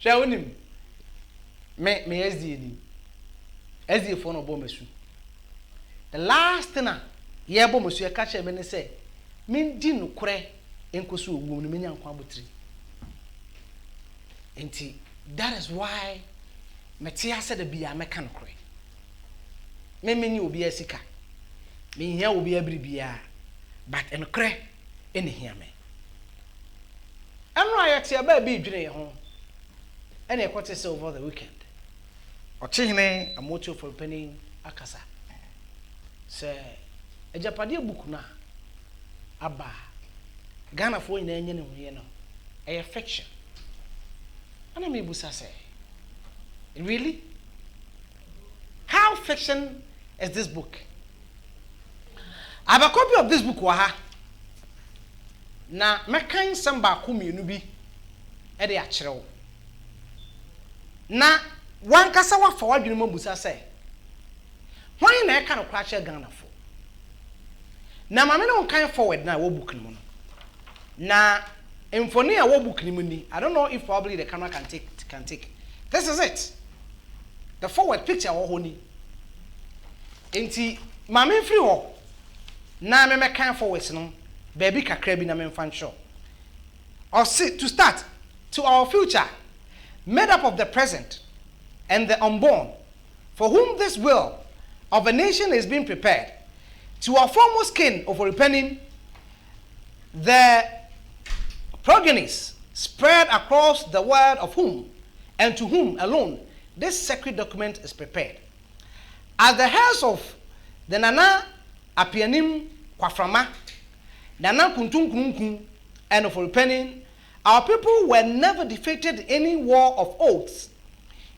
Shall we me SD for no bomesu. The last thing ye bomesu e catch me say min di no kure enkoso ogum no menya nkwa botri. Enti that is why metia said the bia meka no kure. Me menyi obi asika. Me hia obi abribia but en kure eni hia me. Eno ayete aba bi dwene ye ho. Ene ekote say over the weekend. Ochihene amoto for penny akasa. Say ejapade book na aba Ghana for nyina enye ne hoye no. A fiction. Ana me busa say, really? How fiction is this book? I have a copy of this book waha. Na mekan samba ko mienu bi e de akyerew. Na wan kasa wa fa wadwene mabusa say. Why na e ka no kwa kye Ghana fo? Na mame no kan forward na wo book no. Na emfoni a wo book ni ni. I don't know if probably the camera can take. This is it. The forward picture wo honi. Enti mame free ho. Na me kan forward no. Baby kakra bi na me mfa ncho. Or see to start to our future made up of the present and the unborn, for whom this will of a nation is being prepared, to our foremost kin of repenting, the progenies spread across the world of whom and to whom alone this sacred document is prepared. As the heirs of the Nana Apianim Kwaframa, Nana Kuntum and of repenting, our people were never defeated in any war of oaths.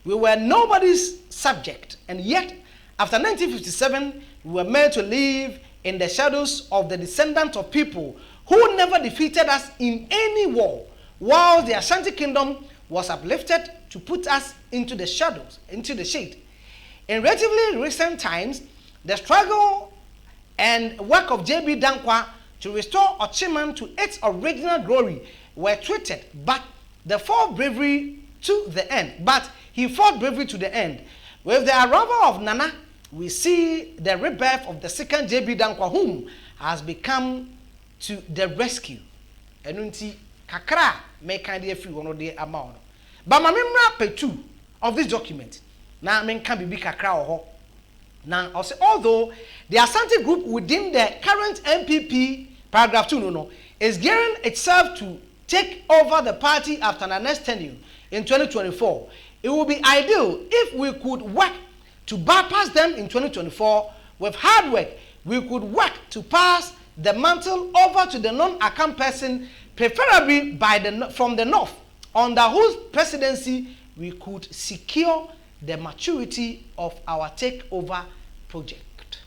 We were nobody's subject, and yet, after 1957, we were made to live in the shadows of the descendants of people who never defeated us in any war, while the Ashanti Kingdom was uplifted to put us into the shadows, into the shade. In relatively recent times, the struggle and work of J.B. Dankwa to restore Ochiman to its original glory were tweeted, but he fought bravely to the end. With the arrival of Nana, we see the rebirth of the second J.B. Dankwa, whom has become to the rescue. Enunti kakra me kan dey free one dey amount. But ma memra page 2 of this document. Na men kan bibi kakra ho. Now, also, although the Asante group within the current MPP paragraph 2 is gearing itself to take over the party after the next tenure in 2024, it would be ideal if we could work to bypass them in 2024. With hard work, we could work to pass the mantle over to the non-account person, preferably from the north, under whose presidency we could secure the maturity of our takeover project.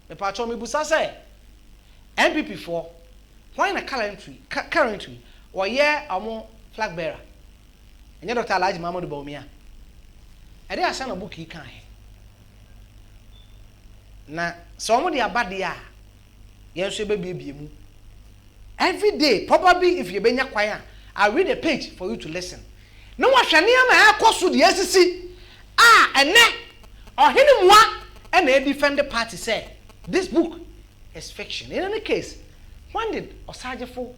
The patron me busa say MPP4 why na currently or yeah amo flag bearer. Enye Dr. Alhaji Muhammadu Bawumia. E dey asa na book yi kan he. Na so mo dey abade a yen so be biemu. Every day, probably if you benya kwan, I read a page for you to listen. No wa hwane am ekoso de asisi. Ene ohenimwa and they defend the party say this book is fiction. In any case, when did Osajefo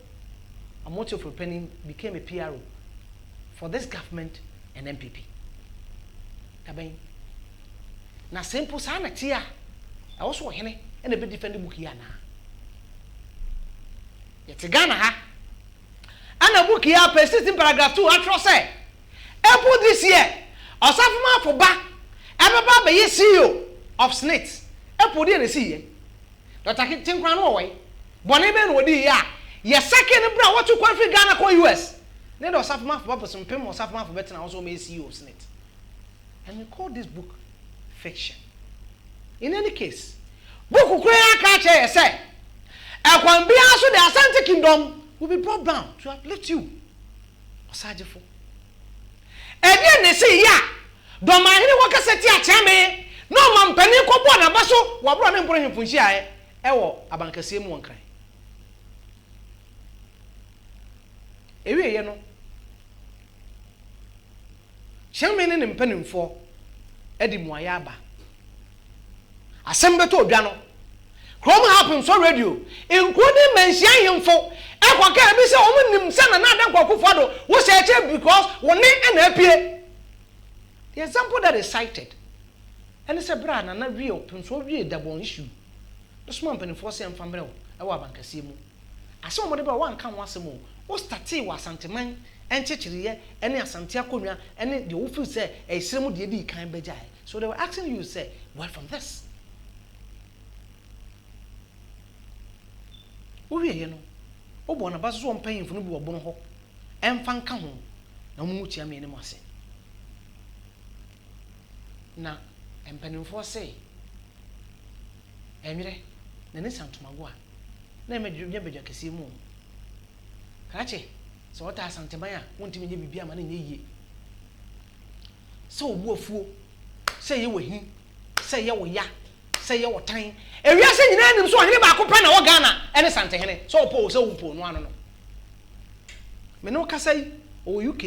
Amoto for Penning became a PRO for this government and MPP? Tabain. Na simple sana tia. I also hene and a bit defend the book here now. Yet Ghana ha. And a book here persist in paragraph 2 actually say. April this year, Osafuma for back. Everybody be CEO of SNIT. April dey see ye. Dr. Tinkran no way. Boni be no dey ya. Ye second bra what you qualify Ghana ko US. Then Osafuma for purpose pem Osafuma for better also be CEO of SNIT. And you call this book fiction. In any case, book ukwe aka che say. Ekwan bia so the Asante Kingdom will be brought down to uplift you. Osajefo. Edi ne say ya. Do ma hini waka seti a chame. No man pani ko bo na baso wa bro ne mbro himfunshi aye. Ewo abankase mu wonkran. Ewie ye no. Hyɛn ne mpanimfo edi muayaba asɛm beto odwa no Chrome happens on radio including mention himfo ekwa bi se omo nim se na adan kwakufo do wo se eche because woni na apie the example that is cited and say bra na wie open so wie dabon issue the small mpanimfo se mfambre wo e wa bankase mu ase omo de ba wan kan wasem wo starte wa santeman enchechiriye ene asante akonwa ene de wo feel say e siremu de di kan bejae so they were asking you say well from this we ye no obo na baso so mpanyin funu bi obono ho emfa nka ho na mu tia me ne mo ase na empanimfo se enwere na ne santomago a na emedwedwe bedwa kese mu kache so wata asanteman a wontimi nye bibia ma na nye yie so obu afuo se ye wahi se ye wo ya se ye wo tan ewia se nyina nim so ohene ba ko pa na wo Ghana ene sante hene so opo so wo no ano no me no kasai o UK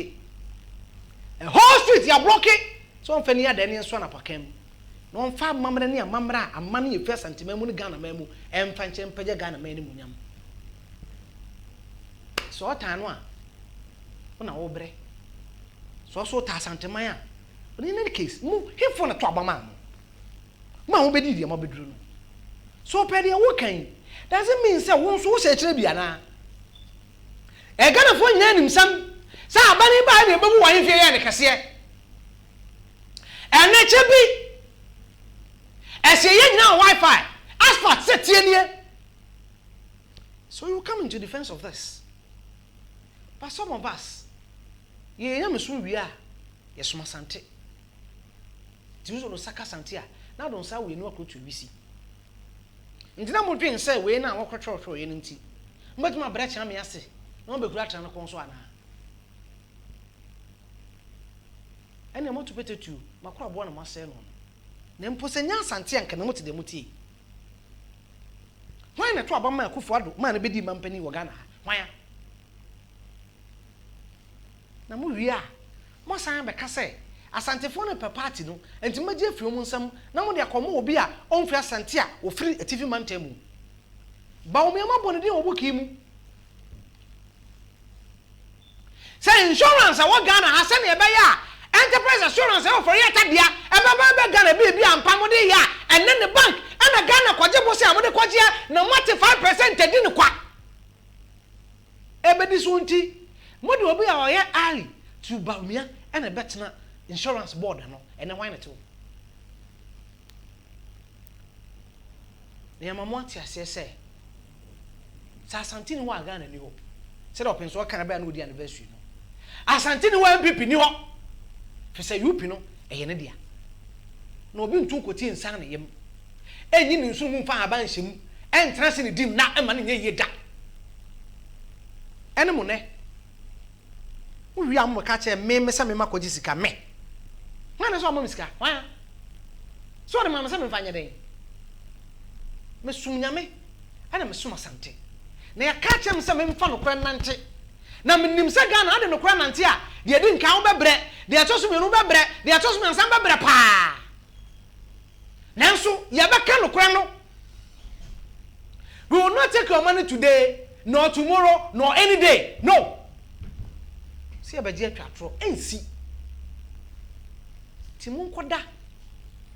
a whole street ya block so mfani ya dani so na pakam no mfa mamra ne amamra amane ye first sentiment mu ne Ghana mamu emfa nche mpaje Ghana mani munyam so otano a una wo bre so ta sentiment a in any case mu hifo na to abama ma wo bedi dia ma beduru no so pede wo kan doesn't mean say won so se kire bia na e Ghana fo nyina nim sam sa abani ba na ebabu wa hifie ya ne kase ene chebi ese ye nyina Wi-Fi asphalt set tie. So you come into defense of this. But some of us, ye yam so wi a ye soma sante. Ti uzo no saka sante a na don sa we no akotu bisi. Ntina mo dwen say we na wokotwo ye nti. Mbetuma bra kya me ase. Na mo bekura tra no konso ana. Ene mo to petetu makora bo na mo ase no. Na mpo se nya sante anka na mo te de muti. Why na to abama akufo ado ma na bedi mampani wo Ghana. Why? Na mu wi a mo san be ka se asantefo no pe party no enti maji afiri mu nsam na mo de akomo obi a onfi asante a ofiri TV mantamu ba o me ma bone de obuki mu say insurance a wo Ghana ha se na ebe ya enterprise assurance e ofori atadia e ba Ghana bi ampa mo de ya enne ne bank ana Ghana kwaje bo se amode kwaje na 45% edi ne kwa ebedi so nti modi obi a oye ali to baumia ena betna insurance board no ena why not to ne mama ati ase se sa santini wa Ghana ni ho se do penso kan ba na odi anniversary no asantini wa MPP ni ho fe se UP no eye ne dia na obi ntu koti nsan ne yem enyi ni nsu mu fa aba nhyem entra se ne dim na ema ne nye da ene mo ne wi am ka che me se me makoji sika me na so am sika wa so de mama se me fanya den me sumnya me ana me suma sante na ya ka che me se me mfa no kra nante na me nim se Ghana ade no kra nante a de di nka wo bebre de atoso me no bebre de atoso me ansam bebre pa nanso ya be ka no kra no we will not take your money today nor tomorrow nor any day no. Si abaji atwatro ensi ti mun koda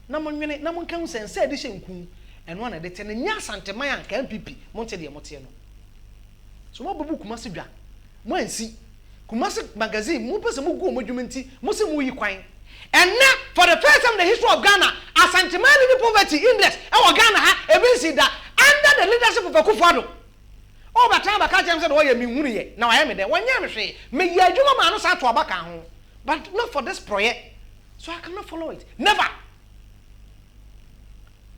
na monwene na monka hu sense de hyenku eno na de te na nya santeman anka MPP monte de mote no so mo bobu kuma se dwa mo ansi kuma se magazine mo pese mo gu omodwumenti mo se mo yi kwan enne for the first time in the history of Ghana asanteman ni poverty index e wo Ghana ha ebensi da under the leadership of Akufo-Addo. Oh, but I can't say, oh, you mean, now I am there. When you say, may you do a man to Abaka, but not for this project, so I cannot follow it. Never.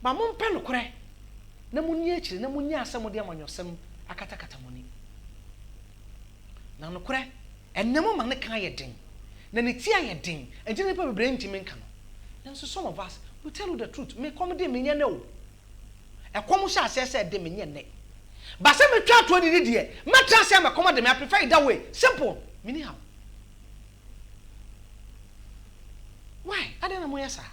But Mon Penocre, no munia, no munia, some of them on your son, a catacatamoni. Now, no cre, and no man can a ding. Then it's a ding, and Jennifer brain to make. Now, so some of us will tell you the truth, may comedy mean you know. A commercial said, de minion. But some try to do it. My chance am accommodate me. I prefer it that way. Simple. Meaning how? na moyɛ saa